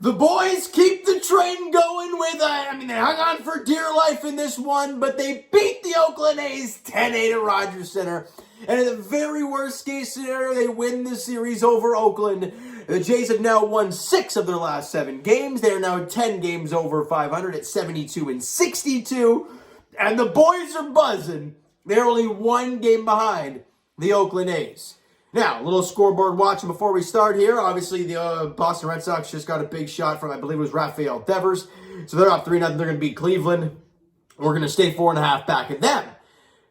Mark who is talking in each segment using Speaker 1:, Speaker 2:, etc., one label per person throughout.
Speaker 1: The boys keep the train going with, they hung on for dear life in this one, but they beat the Oakland A's 10-8 at Rogers Center. And in the very worst case scenario, they win the series over Oakland. The Jays have now won 6 of their last 7 games. They are now 10 games over 500 at 72-62. And the boys are buzzing. They're only 1 game behind the Oakland A's. Now, a little scoreboard watching before we start here. Obviously, the Boston Red Sox just got a big shot from, I believe it was Rafael Devers. So they're up 3-0. They're going to beat Cleveland. We're going to stay 4.5 back at them.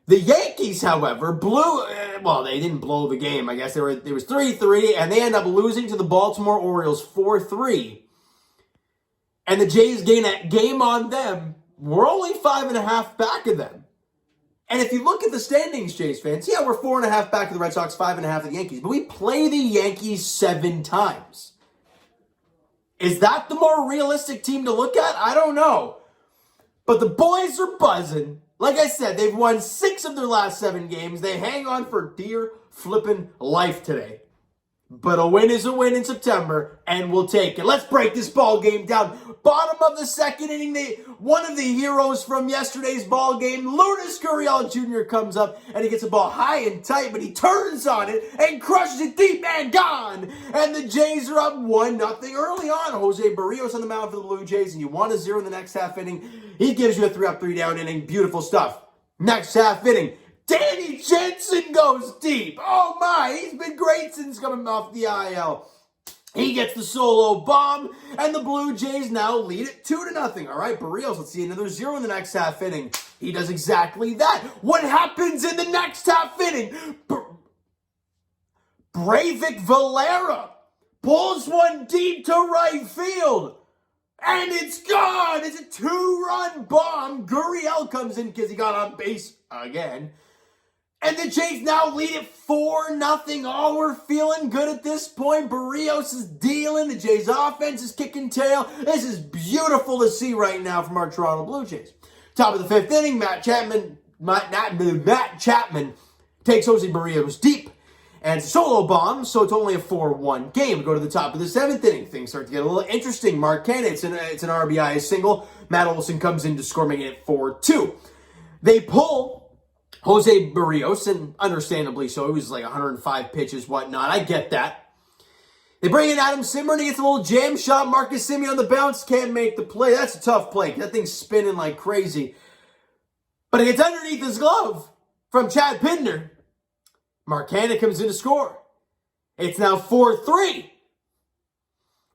Speaker 1: The Yankees, however, they didn't blow the game. I guess it was 3-3, and they end up losing to the Baltimore Orioles 4-3. And the Jays gain a game on them. We're only 5.5 back of them. And if you look at the standings, Jays fans, yeah, we're 4.5 back of the Red Sox, 5.5 of the Yankees. But we play the Yankees 7 times. Is that the more realistic team to look at? I don't know. But the boys are buzzing. Like I said, they've won 6 of their last 7 games. They hang on for dear flippin' life today. But a win is a win in September, and we'll take it. Let's break this ball game down. Bottom of the second inning, one of the heroes from yesterday's ball game, Lourdes Gurriel Jr. comes up, and he gets a ball high and tight, but he turns on it and crushes it deep and gone. And the Jays are up 1-0 early on. Jose Barrios on the mound for the Blue Jays, and you want a 0 in the next half inning. He gives you a 3-up, 3-down inning. Beautiful stuff. Next half inning, Danny Jensen goes deep. Oh my, he's been great since coming off the IL. He gets the solo bomb, and the Blue Jays now lead it 2-0. All right, Barrios, let's see another 0 in the next half inning. He does exactly that. What happens in the next half inning? Breivik Valera pulls one deep to right field. And it's gone. It's a 2-run bomb. Gurriel comes in because he got on base again. And the Jays now lead it 4-0. Oh, we're feeling good at this point. Barrios is dealing. The Jays offense is kicking tail. This is beautiful to see right now from our Toronto Blue Jays. Top of the 5th inning, Matt Chapman takes Jose Barrios deep. And solo bomb, so it's only a 4-1 game. We go to the top of the 7th inning. Things start to get a little interesting. Mark Cannon, it's an RBI single. Matt Olson comes in to score, making it 4-2. They pull Jose Barrios, and understandably so. He was like 105 pitches, whatnot. I get that. They bring in Adam Simmer, and he gets a little jam shot. Marcus Semien on the bounce, can't make the play. That's a tough play. That thing's spinning like crazy. But it gets underneath his glove from Chad Pinder. Mark Cannon comes in to score. It's now 4-3.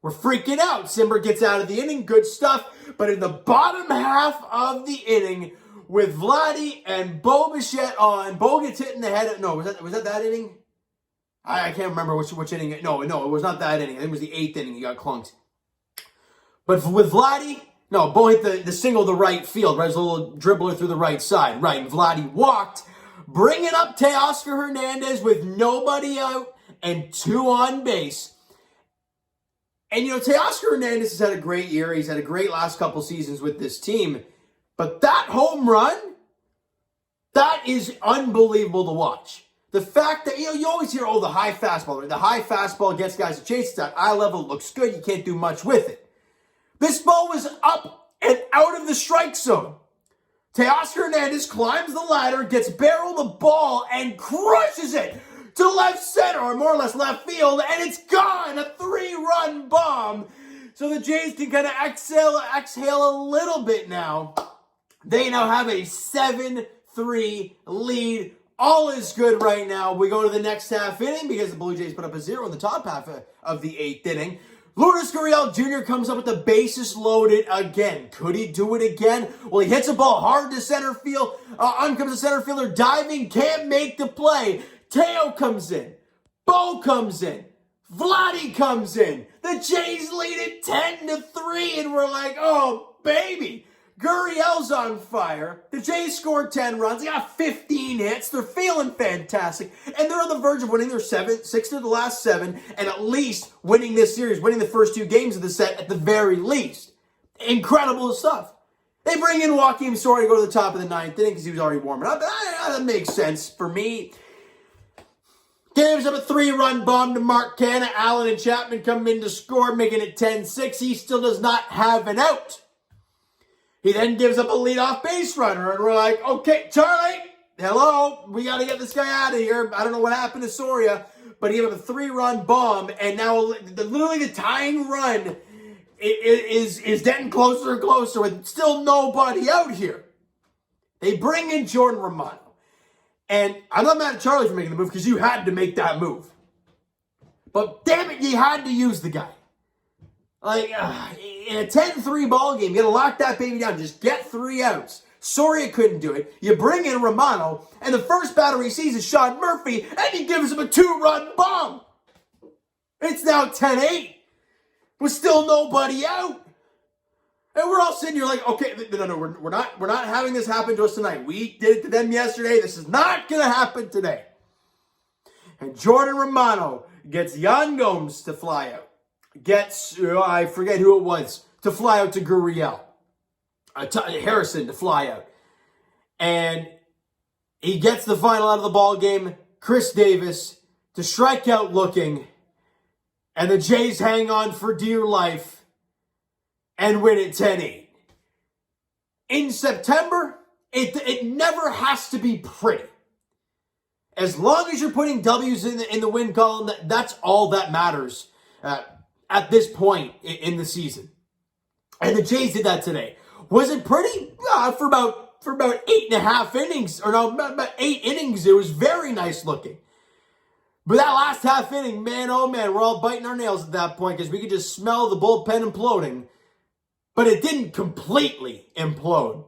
Speaker 1: We're freaking out. Simber gets out of the inning. Good stuff. But in the bottom half of the inning, with Vladdy and Bo Bichette on, Bo gets hit in the head. No, was that inning? I can't remember which inning. No, it was not that inning. I think it was the 8th inning. He got clunked. But with Vladdy, no, Bo hit the single to right field. Right, as a little dribbler through the right side. Right, and Vladdy walked, bringing up Teoscar Hernandez with nobody out and 2 on base. And, Teoscar Hernandez has had a great year. He's had a great last couple seasons with this team. But that home run, that is unbelievable to watch. The fact that, you always hear, the high fastball. Right? The high fastball gets guys to chase it. At eye level, it looks good. You can't do much with it. This ball was up and out of the strike zone. Teoscar Hernandez climbs the ladder, gets barrel the ball, and crushes it to left center, or more or less left field, and it's gone. A 3-run bomb. So the Jays can kind of exhale a little bit now. They now have a 7-3 lead. All is good right now. We go to the next half inning because the Blue Jays put up a 0 in the top half of the 8th inning. Lourdes Gurriel Jr. comes up with the bases loaded again. Could he do it again? Well, he hits a ball hard to center field. On comes the center fielder diving, can't make the play. Teo comes in. Bo comes in. Vladdy comes in. The Jays lead it 10-3, and we're like, oh, baby. Gurriel's on fire. The Jays scored 10 runs. They got 15 hits. They're feeling fantastic. And they're on the verge of winning their 6 of the last 7, and at least winning this series, winning the first 2 games of the set at the very least. Incredible stuff. They bring in Joakim Soria to go to the top of the 9th inning because he was already warming up. That makes sense for me. Gives up a 3-run bomb to Mark Canha. Allen and Chapman come in to score, making it 10-6. He still does not have an out. He then gives up a leadoff base runner, and we're like, okay, Charlie, hello, we got to get this guy out of here. I don't know what happened to Soria, but he gave up a 3-run bomb, and now literally the tying run is getting closer and closer with still nobody out here. They bring in Jordan Romano. And I'm not mad at Charlie for making the move because you had to make that move. But damn it, you had to use the guy. Like, in a 10-3 ball game, you got to lock that baby down. Just get 3 outs. Soria couldn't do it. You bring in Romano, and the first batter he sees is Sean Murphy, and he gives him a 2-run bomb. It's now 10-8 with still nobody out. And we're all sitting here like, okay, no, we're not having this happen to us tonight. We did it to them yesterday. This is not going to happen today. And Jordan Romano gets Yan Gomes to fly out. Gets, I forget who it was, to fly out to Gurriel. Harrison to fly out. And he gets the final out of the ball game. Chris Davis to strike out looking. And the Jays hang on for dear life and win it 10-8. In September, it never has to be pretty. As long as you're putting W's in the win column, that's all that matters at this point in the season. And the Jays did that today. Was it pretty? For about 8.5 innings, or no, about 8 innings, it was very nice looking. But that last half inning, man, oh man, we're all biting our nails at that point because we could just smell the bullpen imploding. But it didn't completely implode.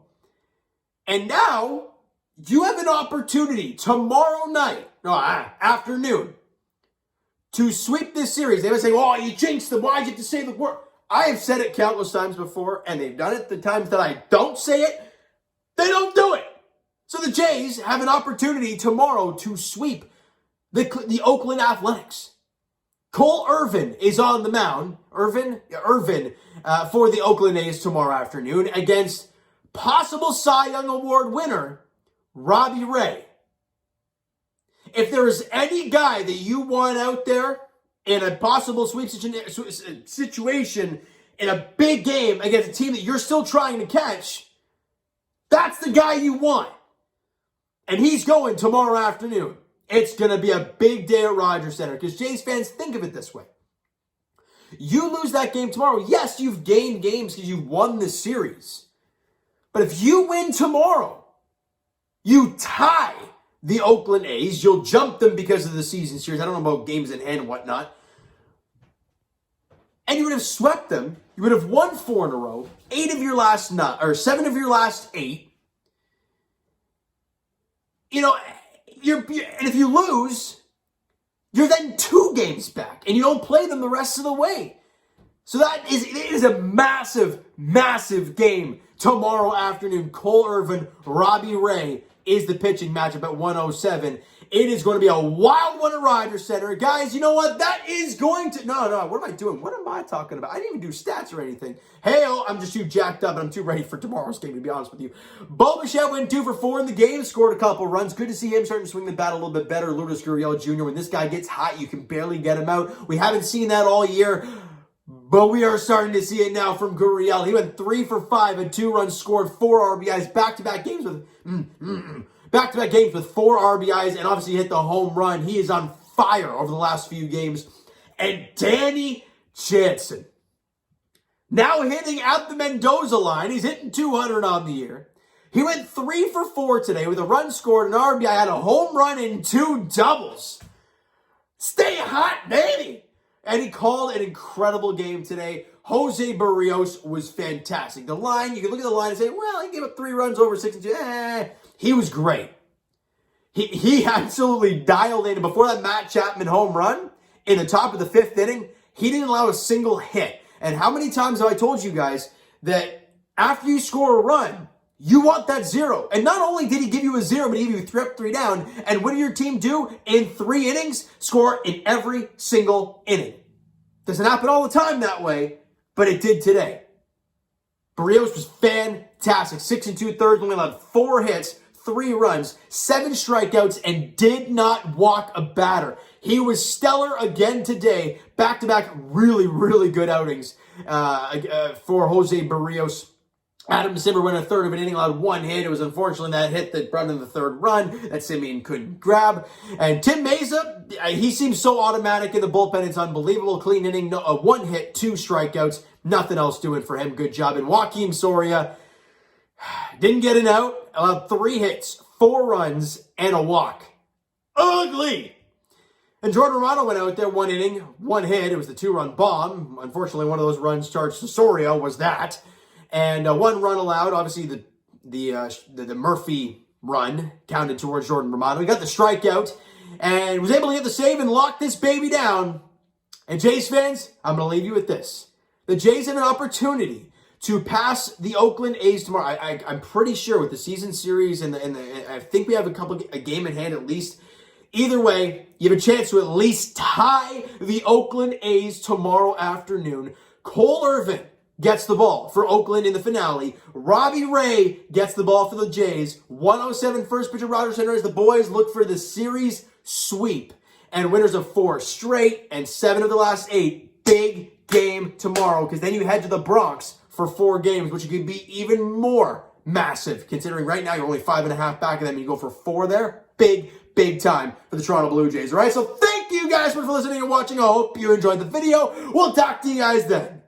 Speaker 1: And now, you have an opportunity tomorrow night, afternoon, to sweep this series. They would say, oh, you jinxed them. Why'd you have to say the word? I have said it countless times before, and they've done it the times that I don't say it. They don't do it. So the Jays have an opportunity tomorrow to sweep the Oakland Athletics. Cole Irvin is on the mound. Irvin for the Oakland A's tomorrow afternoon against possible Cy Young Award winner Robbie Ray. If there is any guy that you want out there in a possible sweep situation in a big game against a team that you're still trying to catch, that's the guy you want. And he's going tomorrow afternoon. It's going to be a big day at Rogers Center because Jays fans, think of it this way. You lose that game tomorrow. Yes, you've gained games because you won the series. But if you win tomorrow, you tie the Oakland A's. You'll jump them because of the season series. I don't know about games in hand and whatnot. And you would have swept them. You would have won 4 in a row, 7 of your last 8. You know, and if you lose, you're then 2 games back, and you don't play them the rest of the way. So it is a massive, massive game tomorrow afternoon. Cole Irvin, Robbie Ray is the pitching matchup at 107. It is going to be a wild one at Rogers Center. Guys, you know what? That is going to... No, what am I doing? What am I talking about? I didn't even do stats or anything. Hey-oh, I'm just too jacked up, and I'm too ready for tomorrow's game, to be honest with you. Bo Bichette went 2 for 4 in the game, scored a couple runs. Good to see him starting to swing the bat a little bit better. Lourdes Gurriel Jr., when this guy gets hot, you can barely get him out. We haven't seen that all year, but we are starting to see it now from Gurriel. He went 3 for 5, had 2 runs, scored 4 RBIs, back-to-back games with... Back-to-back games with 4 RBIs and obviously hit the home run. He is on fire over the last few games. And Danny Jansen, now hitting at the Mendoza line. He's hitting 200 on the year. He went 3 for 4 today with a run scored, an RBI, had a home run and 2 doubles. Stay hot, Danny! And he called an incredible game today. Jose Barrios was fantastic. The line, you can look at the line and say, well, he gave up 3 runs over 6 and 2. He was great. He absolutely dialed in. And before that Matt Chapman home run, in the top of the 5th inning, he didn't allow a single hit. And how many times have I told you guys that after you score a run, you want that 0. And not only did he give you a 0, but he gave you 3 up, 3 down. And what did your team do in 3 innings? Score in every single inning. Doesn't happen all the time that way, but it did today. Barrios was fantastic. 6 2/3, only allowed 4 hits, 3 runs, 7 strikeouts, and did not walk a batter. He was stellar again today. Back-to-back really, really good outings for Jose Barrios. Adam Zimmer went a third of an inning, allowed 1 hit. It was unfortunately that hit that brought in the 3rd run that Simeon couldn't grab. And Tim Meza, he seems so automatic in the bullpen. It's unbelievable. Clean inning, 1 hit, 2 strikeouts. Nothing else doing for him. Good job. And Joaquin Soria didn't get an out. Allowed 3 hits, 4 runs, and a walk. Ugly! And Jordan Romano went out there 1 inning, 1 hit. It was the 2-run bomb. Unfortunately, one of those runs charged to Soria was that. And 1 run allowed. Obviously, the Murphy run counted towards Jordan Romano. He got the strikeout and was able to get the save and lock this baby down. And Jays fans, I'm going to leave you with this. The Jays have an opportunity to pass the Oakland A's tomorrow. I'm pretty sure with the season series and I think we have a game in hand at least. Either way, you have a chance to at least tie the Oakland A's tomorrow afternoon. Cole Irvin gets the ball for Oakland in the finale. Robbie Ray gets the ball for the Jays. 107 first pitch at Rogers Center as the boys look for the series sweep. And winners of 4 straight and 7 of the last 8. Big game tomorrow because then you head to the Bronx for 4 games, which could be even more massive considering right now you're only 5.5 back of them. You go for 4 there. Big time for the Toronto Blue Jays. All right, so thank you guys for listening and watching. I hope you enjoyed the video. We'll talk to you guys then.